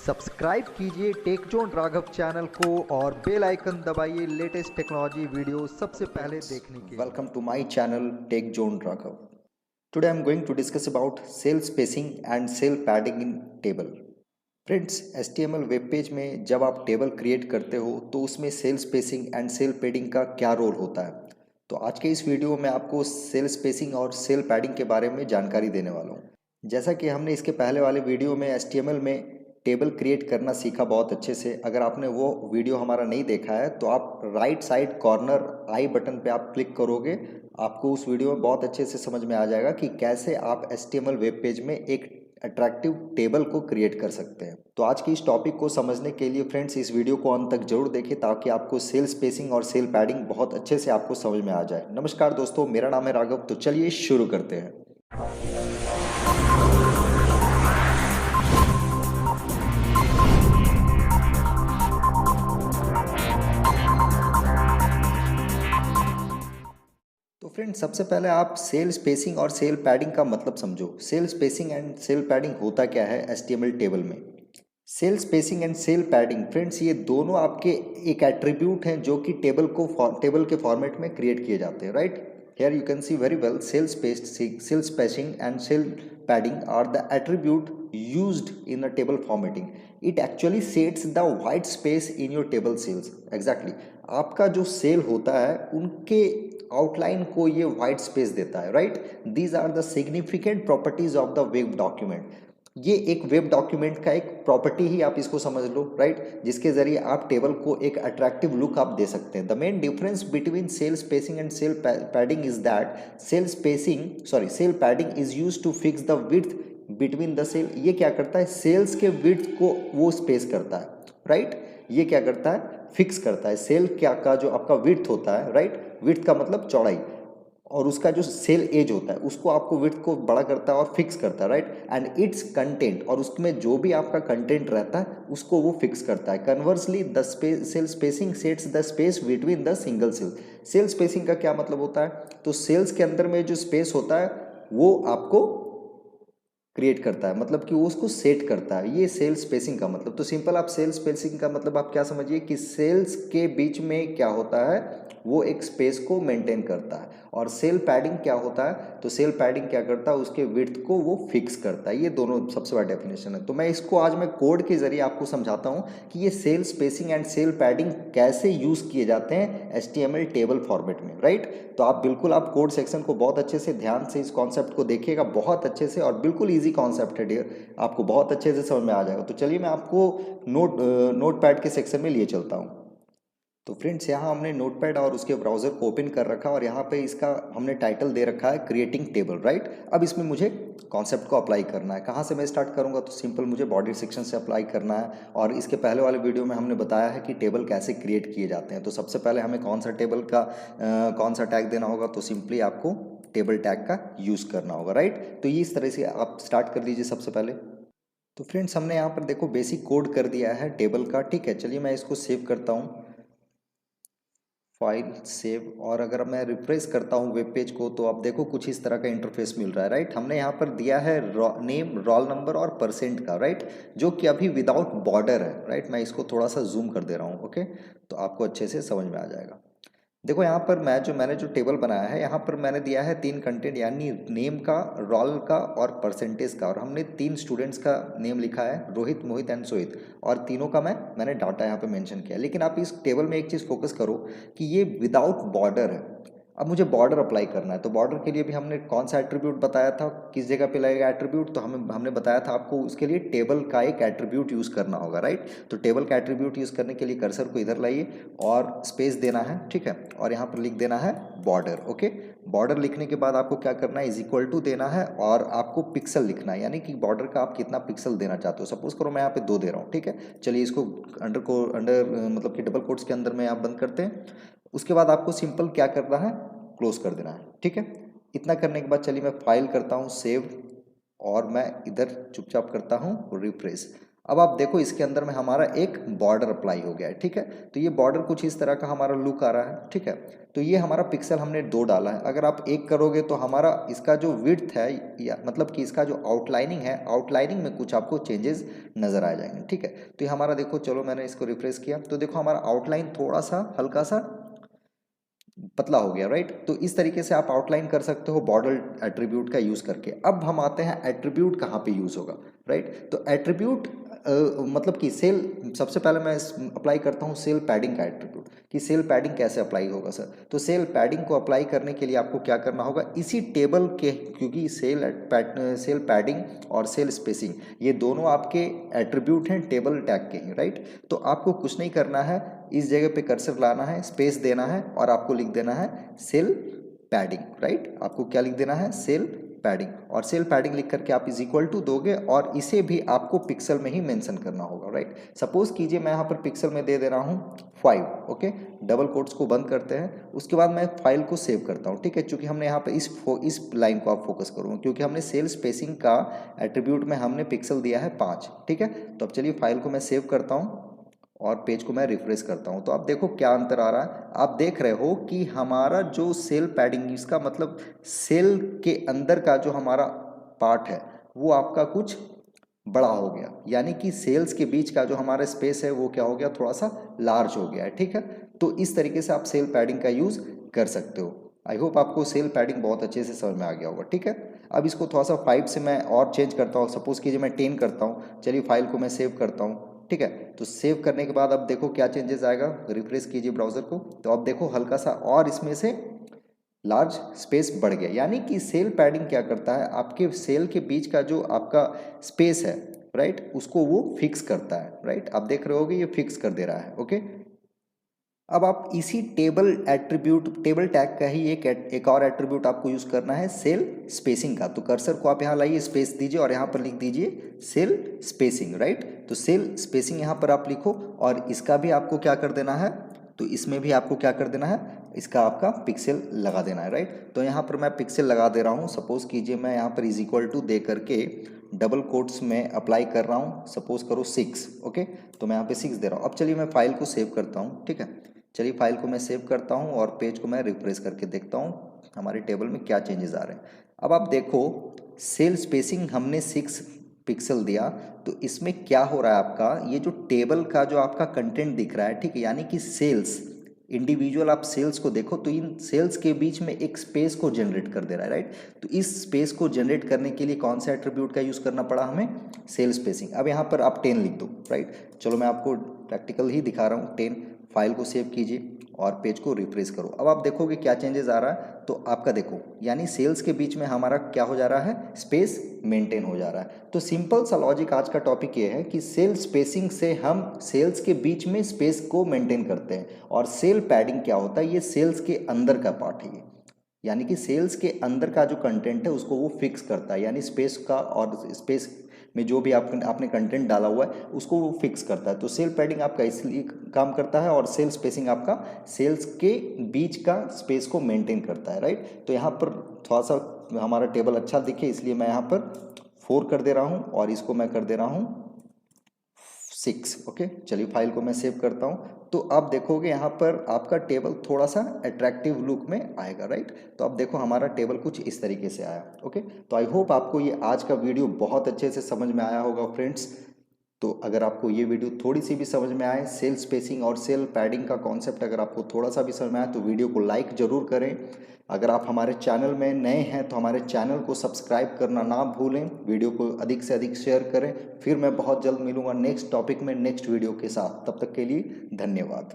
Subscribe कीजिए take zone Raghav channel को और बेल आइकन दबाइए लेटेस्ट टेक्नोलॉजी वीडियो सबसे पहले देखने के लिए। Welcome to my channel Tech Zone Raghav. Today I am going to discuss about cell spacing and cell padding in table. Friends, HTML web page में जब आप टेबल क्रिएट करते हो तो उसमें cell spacing and cell padding का क्या role होता है। तो आज के इस वीडियो में आपको सेल स्पेसिंग और सेल पैडिंग के बारे में जानकारी देने वाला हूँ। जैसा कि हमने इसके पहले वाले वीडियो में HTML में टेबल क्रिएट करना सीखा बहुत अच्छे से। अगर आपने वो वीडियो हमारा नहीं देखा है तो आप right side corner I button पे आप क्लिक करोगे, आपको उस वीडियो में बहुत अच्छे से समझ में आ जाएगा कि कैसे आप HTML वेब पेज में एक अट्रैक्टिव टेबल को क्रिएट कर सकते हैं। तो आज की इस टॉपिक को समझने के लिए फ्रेंड्स इस वीडियो को अंत तक जरूर देखें ताकि आपको सेल स्पेसिंग और सेल पैडिंग बहुत अच्छे से आपको समझ में आ जाए। नमस्कार दोस्तों, मेरा नाम है राघव। तो चलिए शुरू करते हैं। तो फ्रेंड्स, सबसे पहले आप सेल स्पेसिंग और सेल पैडिंग का मतलब समझो। Cell spacing and cell padding होता क्या है HTML टेबल में। Cell spacing and cell padding friends, ये दोनों आपके एक एट्रीब्यूट हैं जो कि टेबल के फॉर्मेट में क्रिएट किए जाते हैं, right. Here you can see very well cell spacing and cell padding are the attribute used in a table formatting. It actually sets the white space in your table cells. Exactly. आपका जो cell होता है उनके outline को ये white space देता है, right. These are the significant properties of the web document. ये एक वेब डॉक्यूमेंट का एक प्रॉपर्टी ही आप इसको समझ लो, राइट, जिसके जरिए आप टेबल को एक अट्रैक्टिव लुक आप दे सकते हैं। The main difference between cell spacing and cell padding is that cell padding is used to fix the width between the cell. ये क्या करता है, सेल्स के विड्थ को वो स्पेस करता है, राइट। ये क्या करता है, फिक्स करता है। सेल क्या का जो आपका विड्थ होता है, राइट, विड्थ का मतलब चौड़ाई, और उसका जो सेल एज होता है उसको आपको विड्थ को बड़ा करता है और फिक्स करता है, राइट। एंड इट्स कंटेंट, और उसमें जो भी आपका कंटेंट रहता है उसको वो फिक्स करता है। Conversely the cell spacing sets the space between the single cell. Cell spacing का क्या मतलब होता है, तो सेल्स के अंदर में जो स्पेस होता है वो आपको क्रिएट करता है, मतलब कि वो उसको सेट करता है। ये सेल स्पेसिंग का मतलब। तो सिंपल आप सेल स्पेसिंग का मतलब आप क्या समझिए कि सेल्स के बीच में क्या होता है, वो एक स्पेस को मेंटेन करता है। और सेल पैडिंग क्या होता है, तो सेल पैडिंग क्या करता है, उसके विड्थ को वो फिक्स करता है। ये दोनों सबसे बड़ा डेफिनेशन है। तो मैं इसको आज मैं कोड के जरिए आपको समझाता हूँ कि ये cell spacing and cell padding कैसे यूज किए जाते हैं HTML टेबल फॉर्मेट में, राइट। तो आप बिल्कुल आप कोड सेक्शन को बहुत अच्छे से ध्यान से इस कॉन्सेप्ट को देखिएगा, बहुत अच्छे से, और बिल्कुल ईजी कॉन्सेप्ट है डियर, आपको बहुत अच्छे से समझ में आ जाएगा। तो चलिए मैं आपको नोट पैड के सेक्शन में लिए चलता हूँ। तो फ्रेंड्स, यहाँ हमने नोटपैड और उसके ब्राउज़र को ओपन कर रखा और यहाँ पे इसका हमने टाइटल दे रखा है क्रिएटिंग टेबल, राइट। अब इसमें मुझे कॉन्सेप्ट को अप्लाई करना है। कहाँ से मैं स्टार्ट करूँगा, तो सिंपल मुझे बॉडी सेक्शन से अप्लाई करना है। और इसके पहले वाले वीडियो में हमने बताया है कि टेबल कैसे क्रिएट किए जाते हैं। तो सबसे पहले हमें कौन सा टेबल का कौन सा टैग देना होगा, तो सिंपली आपको टेबल टैग का यूज़ करना होगा, राइट। तो ये इस तरह से आप स्टार्ट कर लीजिए सबसे पहले। तो फ्रेंड्स, हमने यहाँ पर देखो बेसिक कोड कर दिया है टेबल का, ठीक है। चलिए मैं इसको सेव करता हूँ, फाइल सेव, और अगर मैं रिफ्रेश करता हूँ वेब पेज को तो आप देखो कुछ इस तरह का इंटरफेस मिल रहा है, राइट। हमने यहाँ पर दिया है नेम, रोल नंबर और परसेंट का, राइट, जो कि अभी विदाउट बॉर्डर है, राइट। मैं इसको थोड़ा सा जूम कर दे रहा हूँ, ओके, तो आपको अच्छे से समझ में आ जाएगा। देखो यहाँ पर मैंने जो टेबल बनाया है, यहाँ पर मैंने दिया है 3 कंटेंट, यानी नेम का, रोल का और परसेंटेज का, और हमने 3 स्टूडेंट्स का नेम लिखा है, रोहित, मोहित एंड सोहित, और तीनों का मैंने डाटा यहाँ पे मेंशन किया। लेकिन आप इस टेबल में एक चीज़ फोकस करो कि ये विदाउट बॉर्डर है। अब मुझे बॉर्डर अप्लाई करना है, तो बॉर्डर के लिए भी हमने कौन सा एट्रीब्यूट बताया था, किस जगह पे लगेगा एट्रीब्यूट, तो हमने बताया था आपको उसके लिए टेबल का एक एट्रीब्यूट यूज़ करना होगा, राइट। तो टेबल का एट्रीब्यूट यूज़ करने के लिए कर्सर को इधर लाइए और स्पेस देना है, ठीक है, और यहाँ पर लिख देना है बॉर्डर, ओके। बॉर्डर लिखने के बाद आपको क्या करना है, इज इक्वल टू देना है, और आपको पिक्सल लिखना है, यानी कि बॉर्डर का आप कितना पिक्सल देना चाहते हो। सपोज करो मैं यहाँ पे 2 दे रहा हूँ, ठीक है। चलिए इसको अंडर मतलब कि डबल कोट्स के अंदर में आप बंद करते हैं। उसके बाद आपको सिंपल क्या करना है, क्लोज कर देना है, ठीक है। इतना करने के बाद चलिए मैं फाइल करता हूँ सेव, और मैं इधर चुपचाप करता हूँ रिफ्रेश। अब आप देखो इसके अंदर में हमारा एक बॉर्डर अप्लाई हो गया है, ठीक है। तो ये बॉर्डर कुछ इस तरह का हमारा लुक आ रहा है, ठीक है। तो ये हमारा पिक्सल हमने 2 डाला है। अगर आप 1 करोगे तो हमारा इसका जो विड्थ है या मतलब कि इसका जो आउटलाइनिंग है, आउटलाइनिंग में कुछ आपको चेंजेस नज़र आ जाएंगे, ठीक है। तो ये हमारा देखो, चलो मैंने इसको रिफ्रेश किया तो देखो हमारा आउटलाइन थोड़ा सा हल्का सा पतला हो गया, राइट। तो इस तरीके से आप आउटलाइन कर सकते हो बॉर्डर एट्रीब्यूट का यूज़ करके। अब हम आते हैं एट्रीब्यूट कहाँ पे यूज़ होगा, राइट। तो एट्रीब्यूट मतलब कि सेल, सबसे पहले मैं अप्लाई करता हूँ सेल पैडिंग का एट्रीब्यूट, कि सेल पैडिंग कैसे अप्लाई होगा सर। तो सेल पैडिंग को अप्लाई करने के लिए आपको क्या करना होगा, इसी टेबल के, क्योंकि सेल पैडिंग और सेल स्पेसिंग ये दोनों आपके एट्रीब्यूट हैं टेबल टैग के ही, राइट। तो आपको कुछ नहीं करना है, इस जगह पे कर्सर लाना है, स्पेस देना है और आपको लिख देना है सेल पैडिंग, राइट। आपको क्या लिख देना है, सेल पैडिंग, और सेल पैडिंग लिख करके आप इज इक्वल टू दोगे और इसे भी आपको पिक्सल में ही मेंशन करना होगा, राइट। सपोज कीजिए मैं यहाँ पर पिक्सल में दे रहा हूँ 5, ओके। डबल कोट्स को बंद करते हैं, उसके बाद मैं फाइल को सेव करता हूँ, ठीक है। चूंकि हमने यहाँ पर इस लाइन को आप फोकस करो, क्योंकि हमने सेल स्पेसिंग का एट्रीब्यूट में हमने पिक्सल दिया है 5, ठीक है। तो अब चलिए फाइल को मैं सेव करता हूँ और पेज को मैं रिफ्रेश करता हूं। तो आप देखो क्या अंतर आ रहा है। आप देख रहे हो कि हमारा जो सेल पैडिंग, इसका मतलब सेल के अंदर का जो हमारा पार्ट है वो आपका कुछ बड़ा हो गया, यानी कि सेल्स के बीच का जो हमारा स्पेस है वो क्या हो गया, थोड़ा सा लार्ज हो गया है, ठीक है। तो इस तरीके से आप सेल पैडिंग का यूज़ कर सकते हो। आई होप आपको सेल पैडिंग बहुत अच्छे से समझ में आ गया होगा, ठीक है। अब इसको थोड़ा सा 5 से मैं और चेंज करता हूँ, सपोज कीजिए मैं 10 करता हूँ। चलिए फाइल को मैं सेव करता हूँ, ठीक है। तो सेव करने के बाद अब देखो क्या चेंजेस आएगा, रिफ्रेश कीजिए ब्राउजर को, तो अब देखो हल्का सा और इसमें से लार्ज स्पेस बढ़ गया। यानी कि सेल पैडिंग क्या करता है, आपके सेल के बीच का जो आपका स्पेस है, राइट, उसको वो फिक्स करता है, राइट। आप देख रहे होगे ये फिक्स कर दे रहा है, ओके। अब आप इसी टेबल टैग का ही एक और एट्रीब्यूट आपको यूज़ करना है सेल स्पेसिंग का। तो कर्सर को आप यहाँ लाइए, स्पेस दीजिए और यहाँ पर लिख दीजिए सेल स्पेसिंग, राइट। तो सेल स्पेसिंग यहाँ पर आप लिखो और इसका भी आपको क्या कर देना है, तो इसमें भी आपको क्या कर देना है, इसका आपका पिक्सल लगा देना है, राइट। तो यहाँ पर मैं पिक्सल लगा दे रहा हूँ। सपोज कीजिए मैं यहाँ पर इज इक्वल टू दे करके डबल कोट्स में अप्लाई कर रहा हूँ, सपोज करो 6, ओके। तो मैं यहाँ पे 6 दे रहा हूँ। अब चलिए मैं फाइल को सेव करता हूँ, ठीक है। चलिए फाइल को मैं सेव करता हूँ और पेज को मैं रिफ्रेश करके देखता हूँ हमारे टेबल में क्या चेंजेस आ रहे हैं। अब आप देखो सेल स्पेसिंग हमने 6 पिक्सल दिया, तो इसमें क्या हो रहा है, आपका ये जो टेबल का जो आपका कंटेंट दिख रहा है, ठीक है, यानी कि सेल्स, इंडिविजुअल आप सेल्स को देखो तो इन सेल्स के बीच में एक स्पेस को जनरेट कर दे रहा है, राइट। तो इस स्पेस को जनरेट करने के लिए कौन सा एट्रीब्यूट का यूज़ करना पड़ा हमें, सेल स्पेसिंग। अब यहाँ पर आप 10 लिख दो, राइट। चलो मैं आपको प्रैक्टिकल ही दिखा रहा हूँ। 10, फाइल को सेव कीजिए और पेज को रिफ्रेश करो। अब आप देखोगे क्या चेंजेस आ रहा है। तो आपका देखो यानी सेल्स के बीच में हमारा क्या हो जा रहा है, स्पेस मेंटेन हो जा रहा है। तो सिंपल सा लॉजिक आज का टॉपिक ये है कि सेल स्पेसिंग से हम सेल्स के बीच में स्पेस को मेंटेन करते हैं, और सेल पैडिंग क्या होता है, ये सेल्स के अंदर का पार्ट है, यानी कि सेल्स के अंदर का जो कंटेंट है उसको वो फिक्स करता है, यानी स्पेस का, और स्पेस में जो भी आपने कंटेंट डाला हुआ है उसको वो फिक्स करता है। तो सेल पैडिंग आपका इसलिए काम करता है और सेल स्पेसिंग आपका सेल्स के बीच का स्पेस को मेंटेन करता है, राइट। तो यहाँ पर थोड़ा सा हमारा टेबल अच्छा दिखे इसलिए मैं यहाँ पर 4 कर दे रहा हूँ और इसको मैं कर दे रहा हूँ 6, ओके। चलिए फाइल को मैं सेव करता हूँ। तो आप देखोगे यहाँ पर आपका टेबल थोड़ा सा अट्रैक्टिव लुक में आएगा, राइट। तो अब देखो हमारा टेबल कुछ इस तरीके से आया, ओके। तो आई होप आपको ये आज का वीडियो बहुत अच्छे से समझ में आया होगा फ्रेंड्स। तो अगर आपको ये वीडियो थोड़ी सी भी समझ में आए, सेल स्पेसिंग और सेल पैडिंग का कॉन्सेप्ट अगर आपको थोड़ा सा भी समझ में आए तो वीडियो को लाइक ज़रूर करें। अगर आप हमारे चैनल में नए हैं तो हमारे चैनल को सब्सक्राइब करना ना भूलें, वीडियो को अधिक से अधिक शेयर करें। फिर मैं बहुत जल्द मिलूंगा नेक्स्ट टॉपिक में, नेक्स्ट वीडियो के साथ। तब तक के लिए धन्यवाद।